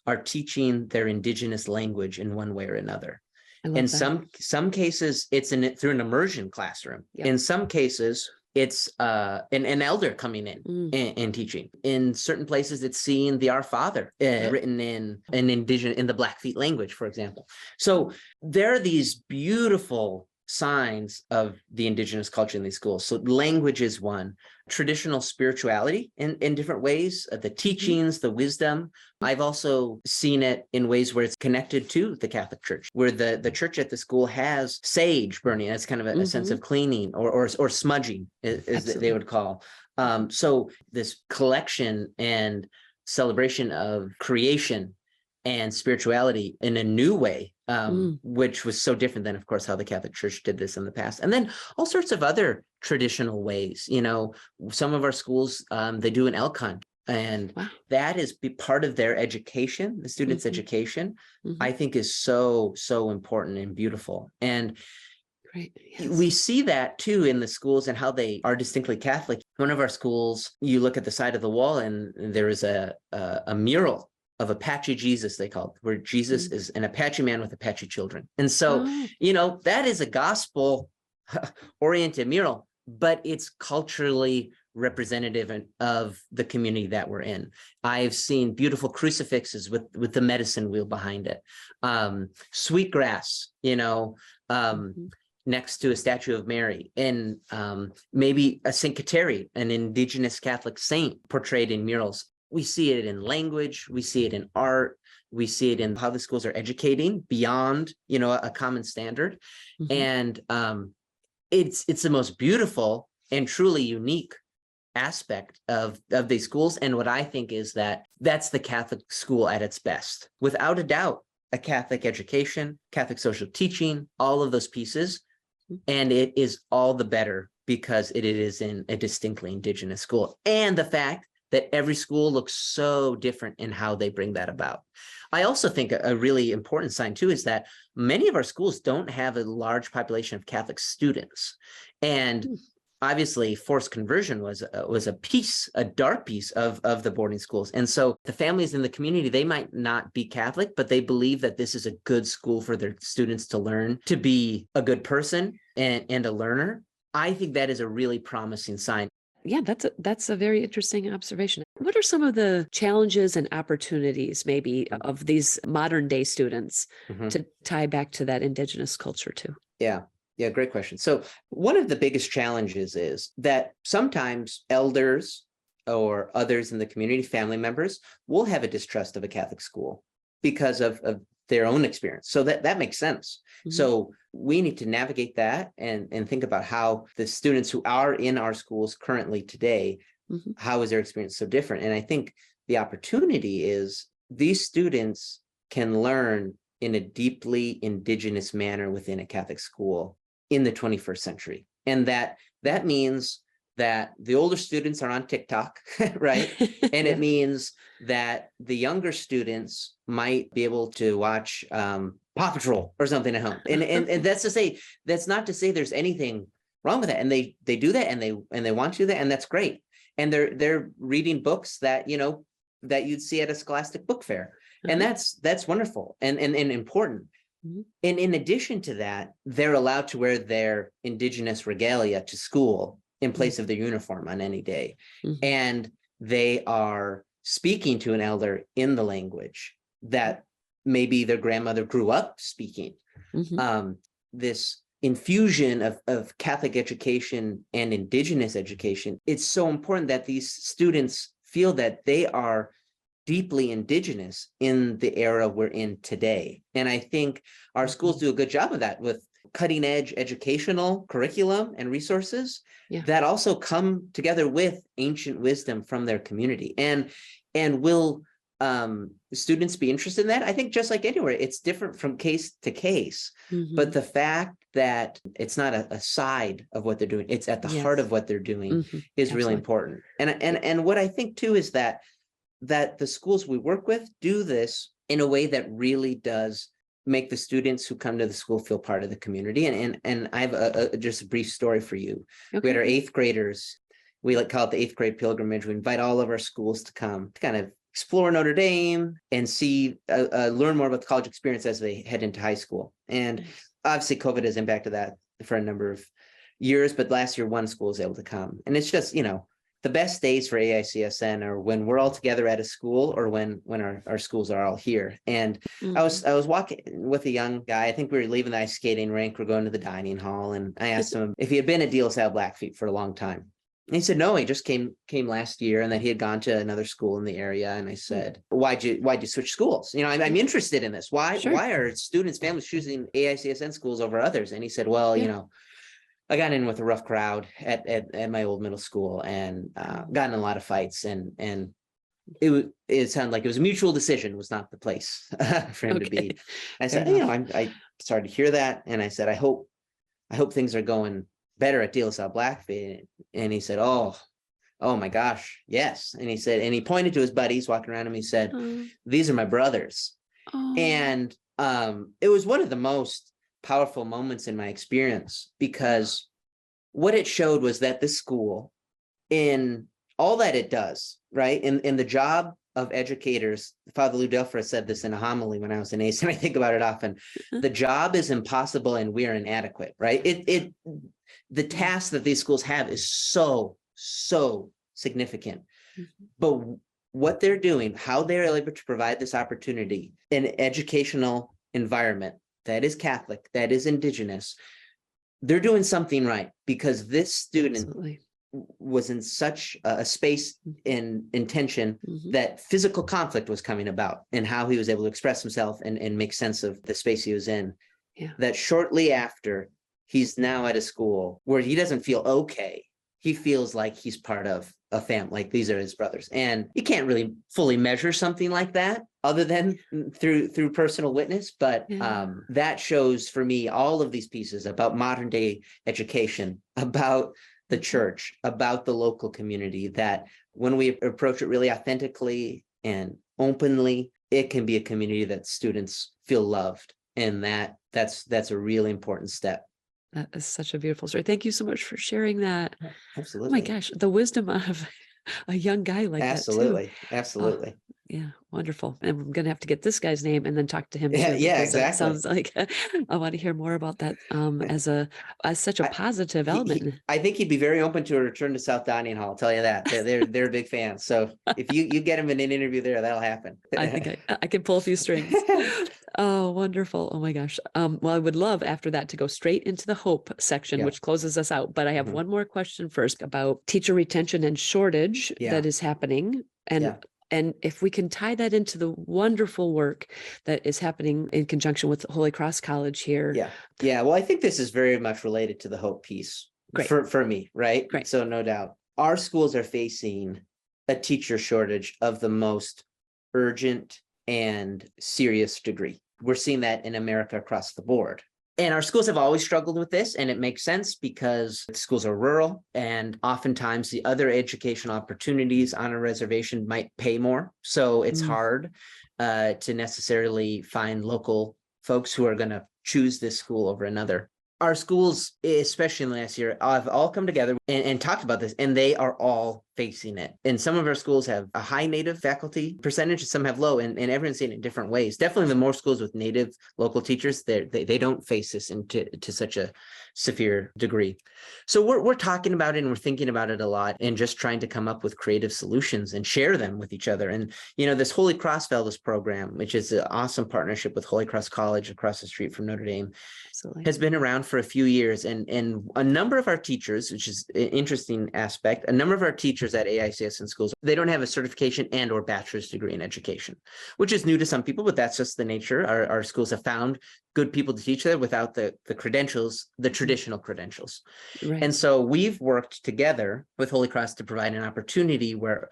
are teaching their Indigenous language in one way or another. In some cases, it's through an immersion classroom. In some cases, it's an elder coming in and teaching. In certain places, it's seeing the Our Father written in the Blackfeet language, for example. So there are these beautiful signs of the Indigenous culture in these schools. So language is one. Traditional spirituality in different ways, the teachings, the wisdom. I've also seen it in ways where it's connected to the Catholic Church, where the church at the school has sage burning as kind of a sense of cleaning or smudging, as they would call. So this collection and celebration of creation and spirituality in a new way, which was so different than, of course, how the Catholic Church did this in the past. And then all sorts of other traditional ways. Some of our schools, they do an elk hunt, and that is part of their education, the students' education, I think is so, so important and beautiful. And we see that too in the schools and how they are distinctly Catholic. One of our schools, you look at the side of the wall and there is a mural of Apache Jesus, they call it, where Jesus is an Apache man with Apache children. And so, that is a gospel oriented mural, but it's culturally representative of the community that we're in. I've seen beautiful crucifixes with the medicine wheel behind it. Sweetgrass, next to a statue of Mary, and maybe a Saint Kateri, an Indigenous Catholic saint portrayed in murals. we see it in language, we see it in art, we see it in how the schools are educating beyond, a common standard. And it's the most beautiful and truly unique aspect of these schools. And what I think is that that's the Catholic school at its best. Without a doubt, a Catholic education, Catholic social teaching, all of those pieces. And it is all the better because it is in a distinctly Indigenous school. And the fact that every school looks so different in how they bring that about. I also think a really important sign too is that many of our schools don't have a large population of Catholic students. And obviously forced conversion was a dark piece of the boarding schools. And so the families in the community, they might not be Catholic, but they believe that this is a good school for their students to learn to be a good person and a learner. I think that is a really promising sign. Yeah, that's a very interesting observation. What are some of the challenges and opportunities maybe of these modern day students to tie back to that Indigenous culture too? Yeah, great question. So one of the biggest challenges is that sometimes elders or others in the community, family members, will have a distrust of a Catholic school because of their own experience. So that makes sense. So we need to navigate that and think about how the students who are in our schools currently today, how is their experience so different? And I think the opportunity is these students can learn in a deeply Indigenous manner within a Catholic school in the 21st century. And that means that the older students are on TikTok, right? And it means that the younger students might be able to watch Paw Patrol or something at home. And that's not to say there's anything wrong with that. And they do that and they want to do that, and that's great. And they're reading books that that you'd see at a scholastic book fair. And that's wonderful and important. And in addition to that, they're allowed to wear their Indigenous regalia to school in place of their uniform on any day. And they are speaking to an elder in the language that maybe their grandmother grew up speaking. This infusion of Catholic education and Indigenous education, it's so important that these students feel that they are deeply Indigenous in the era we're in today. And I think our schools do a good job of that with cutting edge educational curriculum and resources that also come together with ancient wisdom from their community. And will students be interested in that? I think just like anywhere, it's different from case to case. But the fact that it's not a side of what they're doing, it's at the heart of what they're doing is really important. And what I think too is that the schools we work with do this in a way that really does make the students who come to the school feel part of the community. And I have just a brief story for you. We had our 8th graders. We call it the 8th grade pilgrimage. We invite all of our schools to come to kind of explore Notre Dame and see, learn more about the college experience as they head into high school. And obviously COVID has impacted that for a number of years, but last year one school was able to come. And it's just, the best days for AICSN are when we're all together at a school or when our schools are all here. And I was walking with a young guy. I think we were leaving the ice skating rink. We're going to the dining hall. And I asked him if he had been at De La Salle Blackfeet for a long time. And he said, no, he just came last year and that he had gone to another school in the area. And I said, why'd you switch schools? I'm interested in this. Why are students, families choosing AICSN schools over others? And he said, well, I got in with a rough crowd at my old middle school and got in a lot of fights and it sounded like it was a mutual decision, was not the place for him to be. I said, I started to hear that. And I said, I hope things are going better at De La Salle Blackfeet. And he said, oh my gosh, yes. And he said, and he pointed to his buddies walking around him. He said, these are my brothers. And it was one of the most powerful moments in my experience, because what it showed was that this school, in all that it does, right, in the job of educators, Father Lou Delfra said this in a homily when I was in ACE, and I think about it often. The job is impossible and we are inadequate, right? The task that these schools have is so significant. But what they're doing, how they're able to provide this opportunity, an educational environment that is Catholic, that is Indigenous, they're doing something right, because this student was in such a space in intention that physical conflict was coming about, and how he was able to express himself and make sense of the space he was in. Yeah. That shortly after, he's now at a school where he doesn't feel okay. He feels like he's part of a family, like these are his brothers. And you can't really fully measure something like that other than through personal witness. But that shows for me all of these pieces about modern day education, about the church, about the local community, that when we approach it really authentically and openly, it can be a community that students feel loved. And that's a really important step. That is such a beautiful story. Thank you so much for sharing that. Absolutely. Oh my gosh, the wisdom of a young guy like that too. Absolutely. Absolutely. Yeah, wonderful. And I'm gonna have to get this guy's name and then talk to him too. Yeah, because that exactly. sounds like I want to hear more about that as such a positive element. I think he'd be very open to a return to South Dining Hall. I'll tell you that. They're big fans. So if you get him in an interview there, that'll happen. I think I can pull a few strings. Oh, wonderful. Oh my gosh. Well, I would love after that to go straight into the hope section, which closes us out. But I have one more question first about teacher retention and shortage that is happening. And if we can tie that into the wonderful work that is happening in conjunction with Holy Cross College here. Yeah. Well, I think this is very much related to the hope piece for me, right? Great. So no doubt our schools are facing a teacher shortage of the most urgent and serious degree. We're seeing that in America across the board. And our schools have always struggled with this, and it makes sense because schools are rural, and oftentimes the other educational opportunities on a reservation might pay more. So it's hard to necessarily find local folks who are going to choose this school over another. Our schools, especially in the last year, have all come together and talked about this, and they are all facing it. And some of our schools have a high Native faculty percentage, some have low, and everyone's seeing it in different ways. Definitely the more schools with Native local teachers, they don't face this to such a severe degree. So we're talking about it, and we're thinking about it a lot, and just trying to come up with creative solutions and share them with each other. And, this Holy Cross Fellows program, which is an awesome partnership with Holy Cross College across the street from Notre Dame, has been around for a few years. And a number of our teachers, which is an interesting aspect, a number of our teachers at AICS and schools, they don't have a certification and or bachelor's degree in education, which is new to some people, but that's just the nature. Our schools have found good people to teach there without the credentials, the traditional credentials. Right. And so we've worked together with Holy Cross to provide an opportunity where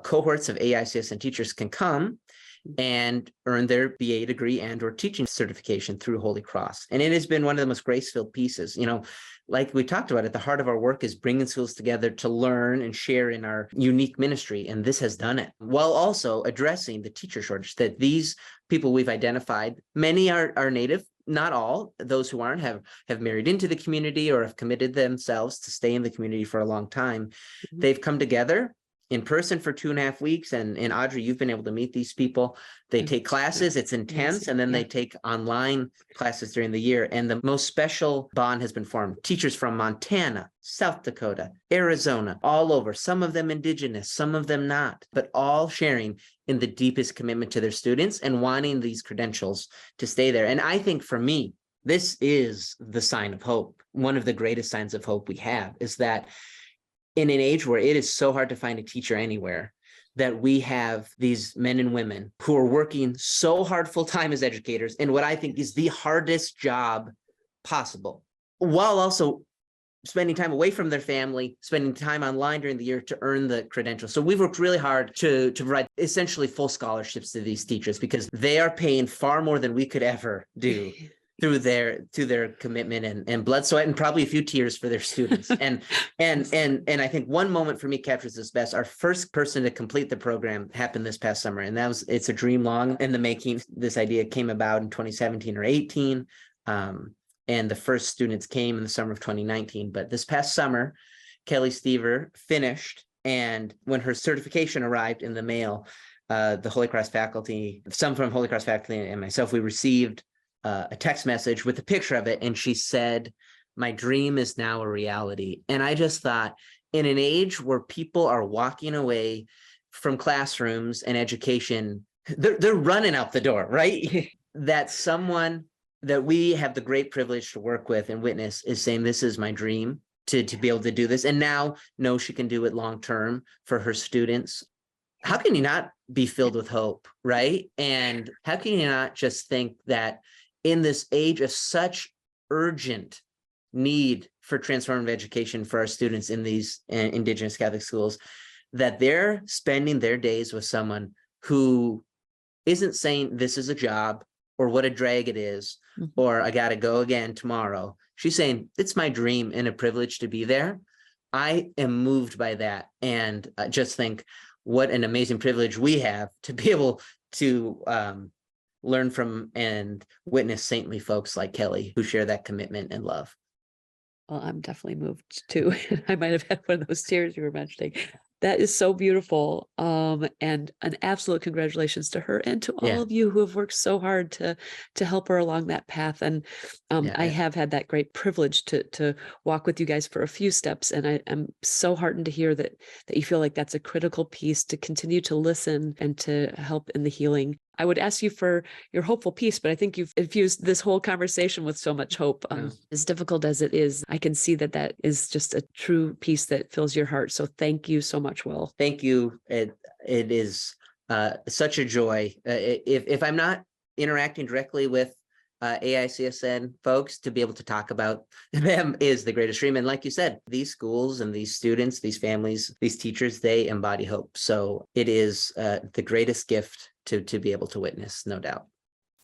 cohorts of AICS and teachers can come and earn their BA degree and or teaching certification through Holy Cross. And it has been one of the most grace-filled pieces. Like we talked about, at the heart of our work is bringing schools together to learn and share in our unique ministry. And this has done it while also addressing the teacher shortage that these people we've identified, many are Native, not all. Those who aren't have married into the community or have committed themselves to stay in the community for a long time. They've come together in person for 2.5 weeks. And Audrey, you've been able to meet these people. They take classes, it's intense, and then they take online classes during the year. And the most special bond has been formed. Teachers from Montana, South Dakota, Arizona, all over, some of them Indigenous, some of them not, but all sharing in the deepest commitment to their students and wanting these credentials to stay there. And I think for me, this is the sign of hope. One of the greatest signs of hope we have is that in an age where it is so hard to find a teacher anywhere, that we have these men and women who are working so hard full-time as educators in what I think is the hardest job possible, while also spending time away from their family, spending time online during the year to earn the credentials. So we've worked really hard to provide essentially full scholarships to these teachers because they are paying far more than we could ever do through their commitment and blood, sweat, and probably a few tears for their students. And I think one moment for me captures this best. Our first person to complete the program happened this past summer, and it's a dream long in the making. This idea came about in 2017 or 18, and the first students came in the summer of 2019. But this past summer, Kelly Stever finished, and when her certification arrived in the mail, the Holy Cross faculty, some from Holy Cross faculty and myself, we received a text message with a picture of it, and she said, "My dream is now a reality." And I just thought, in an age where people are walking away from classrooms and education, they're running out the door, right? That someone that we have the great privilege to work with and witness is saying, "This is my dream." to be able to do this, and now knows she can do it long term for her students. How can you not be filled with hope, right? And how can you not just think that in this age of such urgent need for transformative education for our students in these Indigenous Catholic schools, that they're spending their days with someone who isn't saying this is a job or what a drag it is, or I got to go again tomorrow. She's saying it's my dream and a privilege to be there. I am moved by that, and just think what an amazing privilege we have to be able to learn from and witness saintly folks like Kelly who share that commitment and love. Well, I'm definitely moved too. I might have had one of those tears you were mentioning. That is so beautiful. And an absolute congratulations to her and to all of you who have worked so hard to help her along that path. And I have had that great privilege to walk with you guys for a few steps. And I'm so heartened to hear that you feel like that's a critical piece to continue to listen and to help in the healing. I would ask you for your hopeful piece, but I think you've infused this whole conversation with so much hope. As difficult as it is, I can see that is just a true piece that fills your heart. So thank you so much, Will. Thank you. It is such a joy. If I'm not interacting directly with AICSN folks, to be able to talk about them is the greatest dream. And like you said, these schools and these students, these families, these teachers, they embody hope. So it is the greatest gift to be able to witness, no doubt.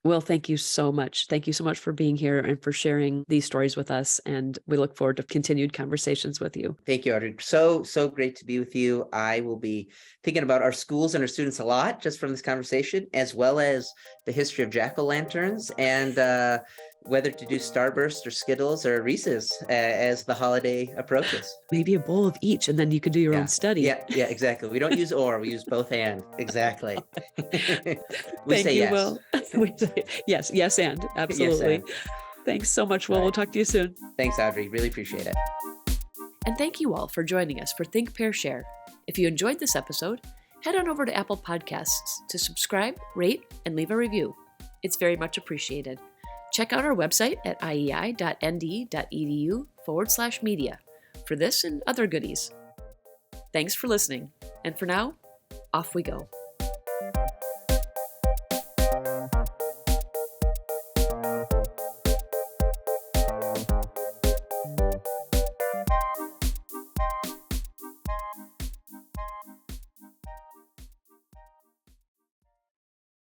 Will, thank you so much. Thank you so much for being here and for sharing these stories with us. And we look forward to continued conversations with you. Thank you, Audrey. So great to be with you. I will be thinking about our schools and our students a lot just from this conversation, as well as the history of jack-o'-lanterns and whether to do Starburst or Skittles or Reese's as the holiday approaches. Maybe a bowl of each, and then you could do your own study. Yeah, exactly. We don't use or, we use both and. Exactly. We say yes. Will. We say yes, and absolutely. Yes, and. Thanks so much, Will. We'll talk to you soon. Thanks, Audrey. Really appreciate it. And thank you all for joining us for Think, Pair, Share. If you enjoyed this episode, head on over to Apple Podcasts to subscribe, rate, and leave a review. It's very much appreciated. Check out our website at iei.nd.edu/media for this and other goodies. Thanks for listening, and for now, off we go.